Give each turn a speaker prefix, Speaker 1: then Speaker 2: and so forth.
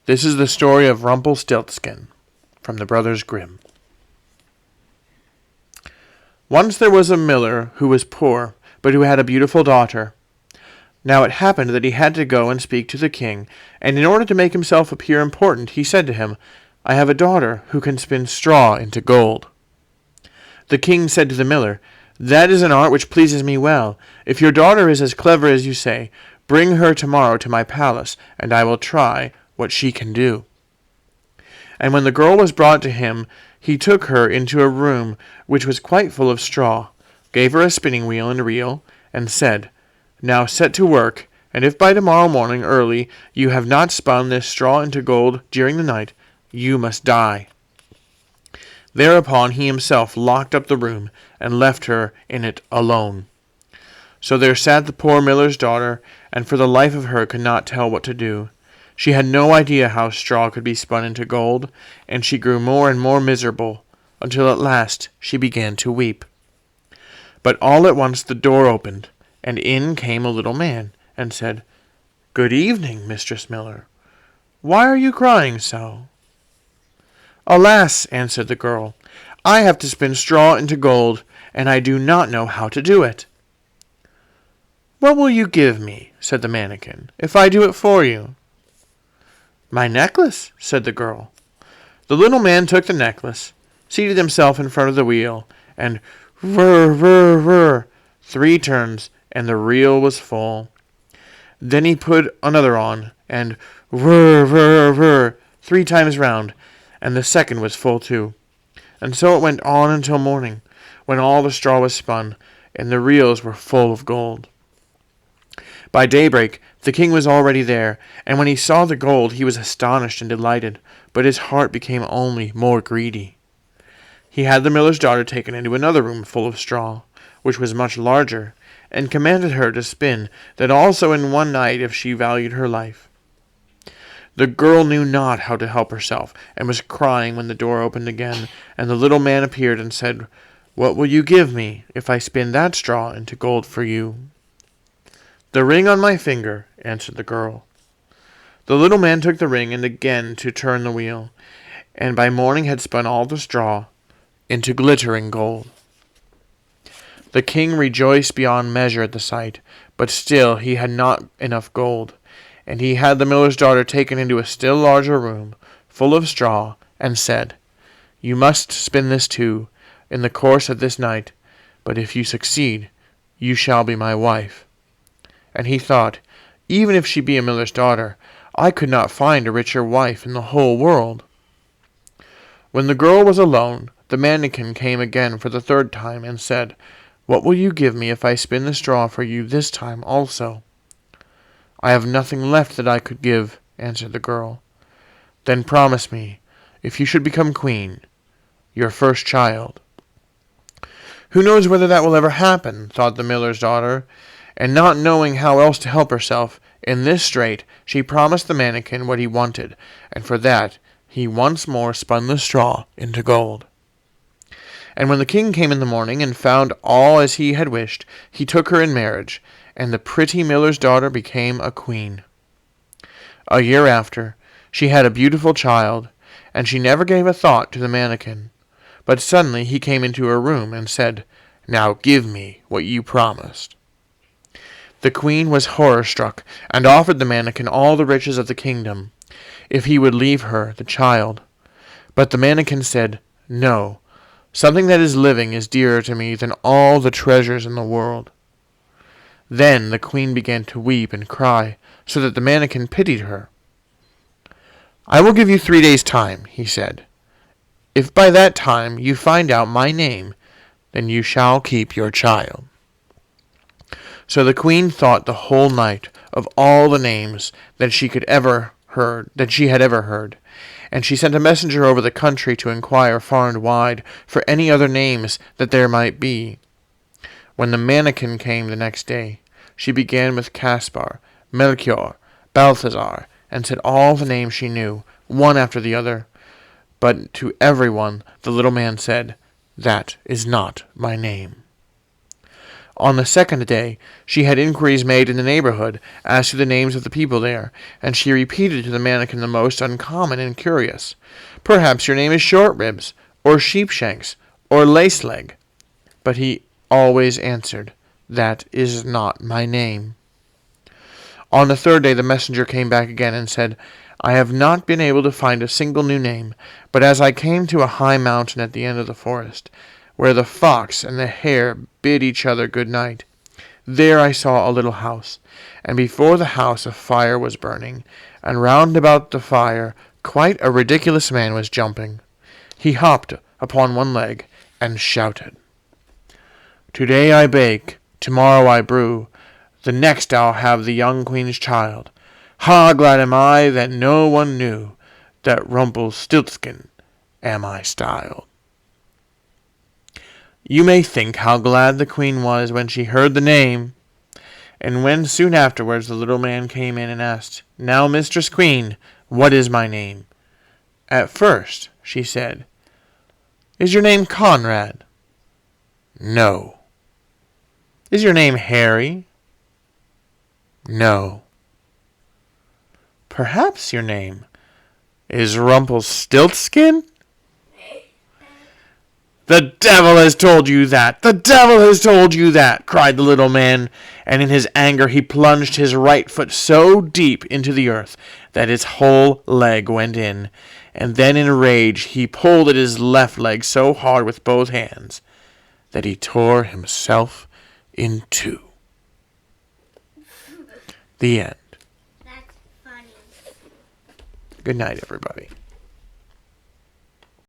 Speaker 1: This is the story of Rumpelstiltskin from the Brothers Grimm. Once there was a miller who was poor, but who had a beautiful daughter. Now it happened that he had to go and speak to the king, and in order to make himself appear important, he said to him, "I have a daughter who can spin straw into gold." The king said to the miller, "That is an art which pleases me well. If your daughter is as clever as you say, bring her tomorrow to my palace, and I will try what she can do." And when the girl was brought to him, he took her into a room which was quite full of straw, gave her a spinning wheel and reel, and said, "Now set to work, and if by tomorrow morning early you have not spun this straw into gold during the night, you must die." Thereupon he himself locked up the room, and left her in it alone. So there sat the poor miller's daughter, and for the life of her could not tell what to do. She had no idea how straw could be spun into gold, and she grew more and more miserable, until at last she began to weep. But all at once the door opened, and in came a little man, and said, "Good evening, Mistress Miller. Why are you crying so?" "Alas," answered the girl, "I have to spin straw into gold, and I do not know how to do it." "What will you give me," said the mannikin, "if I do it for you?" "My necklace," said the girl. The little man took the necklace, seated himself in front of the wheel, and whir, whir, whir, 3 turns, and the reel was full. Then he put another on, and whir, whir, whir, 3 times round, and the second was full too. And so it went on until morning, when all the straw was spun, and the reels were full of gold. By daybreak the king was already there, and when he saw the gold he was astonished and delighted, but his heart became only more greedy. He had the miller's daughter taken into another room full of straw, which was much larger, and commanded her to spin that also in one night if she valued her life. The girl knew not how to help herself, and was crying when the door opened again, and the little man appeared and said, "What will you give me if I spin that straw into gold for you?" "The ring on my finger," answered the girl. The little man took the ring and again to turn the wheel, and by morning had spun all the straw into glittering gold. The king rejoiced beyond measure at the sight, but still he had not enough gold, and he had the miller's daughter taken into a still larger room, full of straw, and said, "You must spin this too, in the course of this night, but if you succeed, you shall be my wife." And he thought, "Even if she be a miller's daughter, I could not find a richer wife in the whole world." When the girl was alone, the mannikin came again for the 3rd time, and said, "What will you give me if I spin the straw for you this time also?" "I have nothing left that I could give," answered the girl. "Then promise me, if you should become queen, your first child." "Who knows whether that will ever happen?" thought the miller's daughter, and not knowing how else to help herself in this strait, she promised the mannikin what he wanted, and for that he once more spun the straw into gold. And when the king came in the morning and found all as he had wished, he took her in marriage, and the pretty miller's daughter became a queen. A year after, she had a beautiful child, and she never gave a thought to the mannikin. But suddenly he came into her room and said, "Now give me what you promised." The queen was horror-struck, and offered the mannikin all the riches of the kingdom, if he would leave her the child. But the mannikin said, "No, something that is living is dearer to me than all the treasures in the world." Then the queen began to weep and cry, so that the mannikin pitied her. "I will give you 3 days' time," he said. "If by that time you find out my name, then you shall keep your child." So the queen thought the whole night of all the names that she had ever heard, and she sent a messenger over the country to inquire far and wide for any other names that there might be. When the mannikin came the next day, she began with Caspar, Melchior, Balthazar, and said all the names she knew, one after the other. But to every one the little man said, "That is not my name." On the second day, she had inquiries made in the neighborhood as to the names of the people there, and she repeated to the mannikin the most uncommon and curious. "Perhaps your name is Short-ribs, or Sheepshanks, or Lace-leg." But he always answered, "That is not my name." On the third day the messenger came back again and said, "I have not been able to find a single new name, but as I came to a high mountain at the end of the forest, where the fox and the hare bid each other good night, there I saw a little house, and before the house a fire was burning, and round about the fire quite a ridiculous man was jumping. He hopped upon one leg and shouted, 'Today I bake, tomorrow I brew, the next I'll have the young queen's child. Ha, glad am I that no one knew that Rumpelstiltskin am I styled.'" You may think how glad the queen was when she heard the name. And when soon afterwards the little man came in and asked, "Now, Mistress Queen, what is my name?" At first she said, "Is your name Conrad?" "No." "Is your name Harry?" "No." "Perhaps your name is Rumpelstiltskin?" "The devil has told you that! The devil has told you that!" cried the little man, and in his anger he plunged his right foot so deep into the earth that its whole leg went in, and then in rage he pulled at his left leg so hard with both hands that he tore himself in two. The end.
Speaker 2: That's funny.
Speaker 1: Good night, everybody.